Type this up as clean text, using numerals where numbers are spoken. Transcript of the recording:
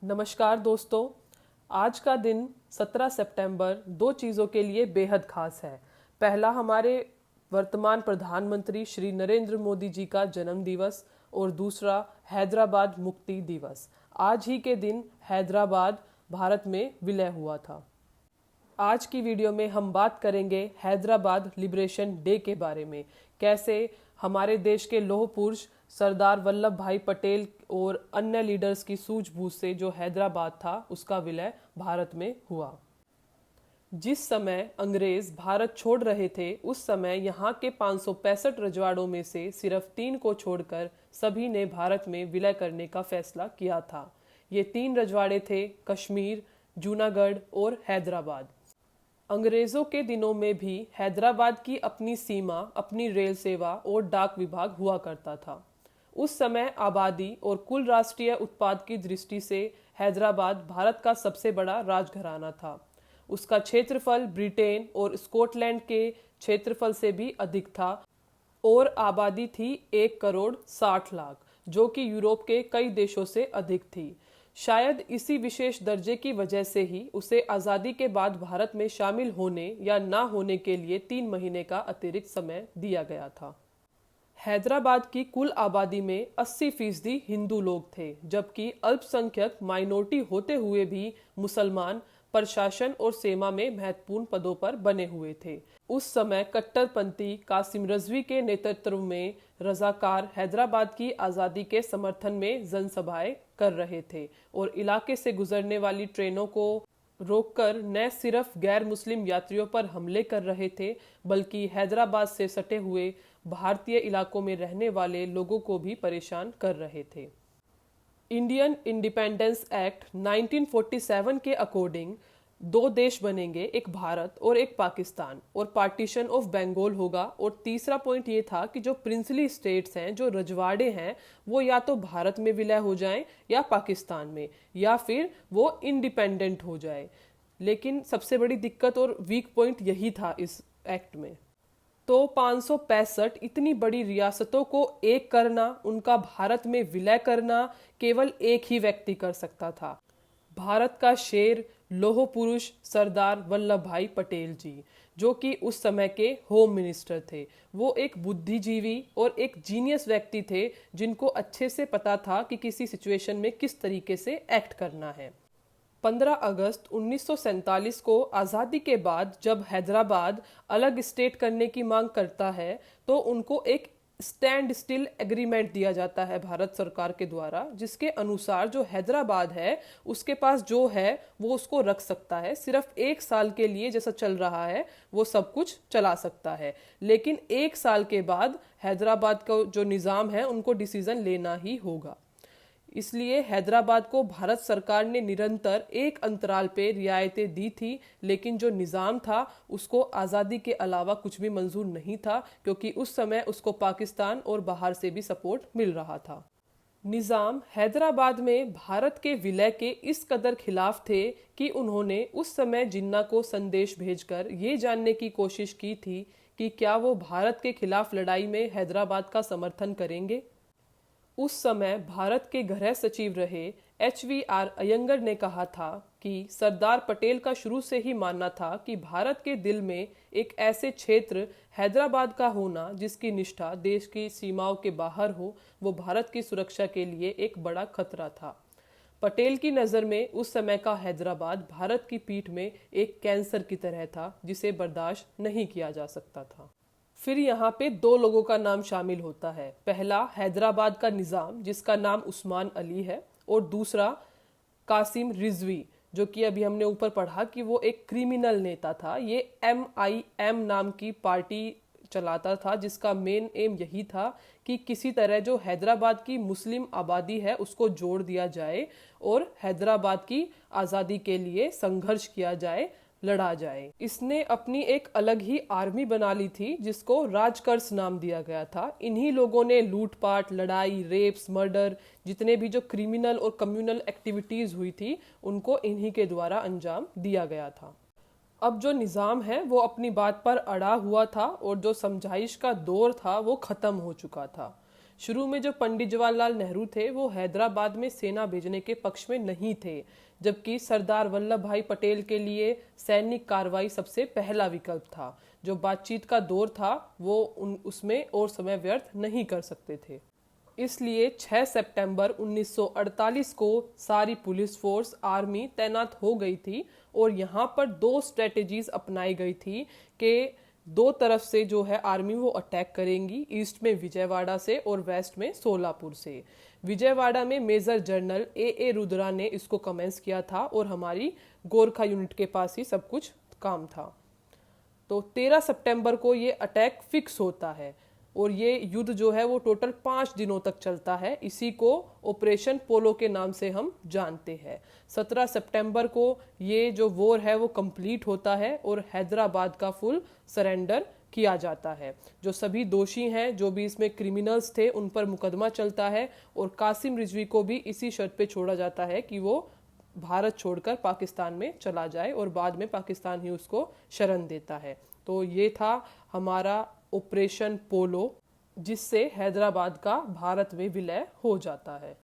नमस्कार दोस्तों। आज का दिन 17 सितंबर दो चीज़ों के लिए बेहद खास है। पहला, हमारे वर्तमान प्रधानमंत्री श्री नरेंद्र मोदी जी का जन्म दिवस और दूसरा हैदराबाद मुक्ति दिवस। आज ही के दिन हैदराबाद भारत में विलय हुआ था। आज की वीडियो में हम बात करेंगे हैदराबाद लिबरेशन डे के बारे में। कैसे हमारे देश के लौह पुरुष सरदार वल्लभ भाई पटेल और अन्य लीडर्स की सूझबूझ से जो हैदराबाद था उसका विलय भारत में हुआ। जिस समय अंग्रेज भारत छोड़ रहे थे उस समय यहाँ के 565 रजवाड़ों में से सिर्फ 3 को छोड़कर सभी ने भारत में विलय करने का फैसला किया था। ये 3 रजवाड़े थे कश्मीर, जूनागढ़ और हैदराबाद। अंग्रेजों के दिनों में भी हैदराबाद की अपनी सीमा, अपनी रेल सेवा और डाक विभाग हुआ करता था। उस समय आबादी और कुल राष्ट्रीय उत्पाद की दृष्टि से हैदराबाद भारत का सबसे बड़ा राजघराना था। उसका क्षेत्रफल ब्रिटेन और स्कॉटलैंड के क्षेत्रफल से भी अधिक था और आबादी थी 1,60,00,000, जो कि यूरोप के कई देशों से अधिक थी। शायद इसी विशेष दर्जे की वजह से ही उसे आज़ादी के बाद भारत में शामिल होने या ना होने के लिए 3 महीने का अतिरिक्त समय दिया गया था। हैदराबाद की कुल आबादी में 80% हिंदू लोग थे, जबकि अल्पसंख्यक माइनॉरिटी होते हुए भी मुसलमान प्रशासन और सेना में महत्वपूर्ण पदों पर बने हुए थे। उस समय कट्टरपंथी कासिम रिजवी के नेतृत्व में रजाकार हैदराबाद की आज़ादी के समर्थन में जनसभाएं कर रहे थे और इलाके से गुजरने वाली ट्रेनों को रोककर न सिर्फ गैर मुस्लिम यात्रियों पर हमले कर रहे थे, बल्कि हैदराबाद से सटे हुए भारतीय इलाकों में रहने वाले लोगों को भी परेशान कर रहे थे। इंडियन इंडिपेंडेंस एक्ट 1947 के अकॉर्डिंग 2 देश बनेंगे, एक भारत और एक पाकिस्तान, और पार्टीशन ऑफ बंगाल होगा। और तीसरा पॉइंट ये था कि जो प्रिंसली स्टेट्स हैं, जो रजवाड़े हैं, वो या तो भारत में विलय हो जाएं या पाकिस्तान में, या फिर वो इंडिपेंडेंट हो जाए। लेकिन सबसे बड़ी दिक्कत और वीक पॉइंट यही था इस एक्ट में। तो 565 इतनी बड़ी रियासतों को एक करना, उनका भारत में विलय करना केवल एक ही व्यक्ति कर सकता था, भारत का शेर लौह पुरुष सरदार वल्लभ भाई पटेल जी, जो कि उस समय के होम मिनिस्टर थे। वो एक बुद्धिजीवी और एक जीनियस व्यक्ति थे, जिनको अच्छे से पता था कि किसी सिचुएशन में किस तरीके से एक्ट करना है। 15 अगस्त 1947 को आज़ादी के बाद जब हैदराबाद अलग स्टेट करने की मांग करता है, तो उनको एक स्टैंड स्टिल एग्रीमेंट दिया जाता है भारत सरकार के द्वारा, जिसके अनुसार जो हैदराबाद है उसके पास जो है वो उसको रख सकता है। सिर्फ 1 साल के लिए जैसा चल रहा है वो सब कुछ चला सकता है, लेकिन 1 साल के बाद हैदराबाद का जो निज़ाम है उनको डिसीजन लेना ही होगा। इसलिए हैदराबाद को भारत सरकार ने निरंतर एक अंतराल पे रियायतें दी थी, लेकिन जो निज़ाम था उसको आज़ादी के अलावा कुछ भी मंजूर नहीं था, क्योंकि उस समय उसको पाकिस्तान और बाहर से भी सपोर्ट मिल रहा था। निज़ाम हैदराबाद में भारत के विलय के इस कदर खिलाफ थे कि उन्होंने उस समय जिन्ना को संदेश भेजकर ये जानने की कोशिश की थी कि क्या वो भारत के खिलाफ लड़ाई में हैदराबाद का समर्थन करेंगे। उस समय भारत के गृह सचिव रहे HVR अयंगर ने कहा था कि सरदार पटेल का शुरू से ही मानना था कि भारत के दिल में एक ऐसे क्षेत्र हैदराबाद का होना जिसकी निष्ठा देश की सीमाओं के बाहर हो, वो भारत की सुरक्षा के लिए एक बड़ा खतरा था। पटेल की नज़र में उस समय का हैदराबाद भारत की पीठ में एक कैंसर की तरह था, जिसे बर्दाश्त नहीं किया जा सकता था। फिर यहाँ पे 2 लोगों का नाम शामिल होता है। पहला हैदराबाद का निज़ाम, जिसका नाम उस्मान अली है, और दूसरा कासिम रिजवी, जो कि अभी हमने ऊपर पढ़ा कि वो एक क्रिमिनल नेता था। ये MIM नाम की पार्टी चलाता था, जिसका मेन एम यही था कि किसी तरह जो हैदराबाद की मुस्लिम आबादी है उसको जोड़ दिया जाए और हैदराबाद की आज़ादी के लिए संघर्ष किया जाए, लड़ा जाए। इसने अपनी एक अलग ही आर्मी बना ली थी, जिसको राजकर्स नाम दिया गया था। इन्हीं लोगों ने लूटपाट, लड़ाई, रेप्स, मर्डर, जितने भी जो क्रिमिनल और कम्युनल एक्टिविटीज हुई थी उनको इन्हीं के द्वारा अंजाम दिया गया था। अब जो निज़ाम है वो अपनी बात पर अड़ा हुआ था और जो समझाइश का दौर था वो ख़त्म हो चुका था। शुरू में जो पंडित जवाहरलाल नेहरू थे वो हैदराबाद में सेना भेजने के पक्ष में नहीं थे, जबकि सरदार वल्लभ भाई पटेल के लिए सैनिक कार्रवाई सबसे पहला विकल्प था। जो बातचीत का दौर था वो उसमें और समय व्यर्थ नहीं कर सकते थे। इसलिए 6 सितंबर 1948 को सारी पुलिस फोर्स आर्मी तैनात हो गई थी और यहाँ पर दो स्ट्रेटेजीज अपनाई गई थी कि दो तरफ से जो है आर्मी वो अटैक करेंगी, ईस्ट में विजयवाड़ा से और वेस्ट में सोलापुर से। विजयवाड़ा में मेजर जनरल ए रुद्रा ने इसको कमेंस किया था और हमारी गोरखा यूनिट के पास ही सब कुछ काम था। तो 13 सितंबर को ये अटैक फिक्स होता है और ये युद्ध जो है वो टोटल 5 दिनों तक चलता है। इसी को ऑपरेशन पोलो के नाम से हम जानते हैं। 17 सितंबर को ये जो वॉर है वो कंप्लीट होता है और हैदराबाद का फुल सरेंडर किया जाता है। जो सभी दोषी हैं, जो भी इसमें क्रिमिनल्स थे, उन पर मुकदमा चलता है और कासिम रिजवी को भी इसी शर्त पे छोड़ा जाता है कि वो भारत छोड़कर पाकिस्तान में चला जाए और बाद में पाकिस्तान ही उसको शरण देता है। तो ये था हमारा ऑपरेशन पोलो, जिससे हैदराबाद का भारत में विलय हो जाता है।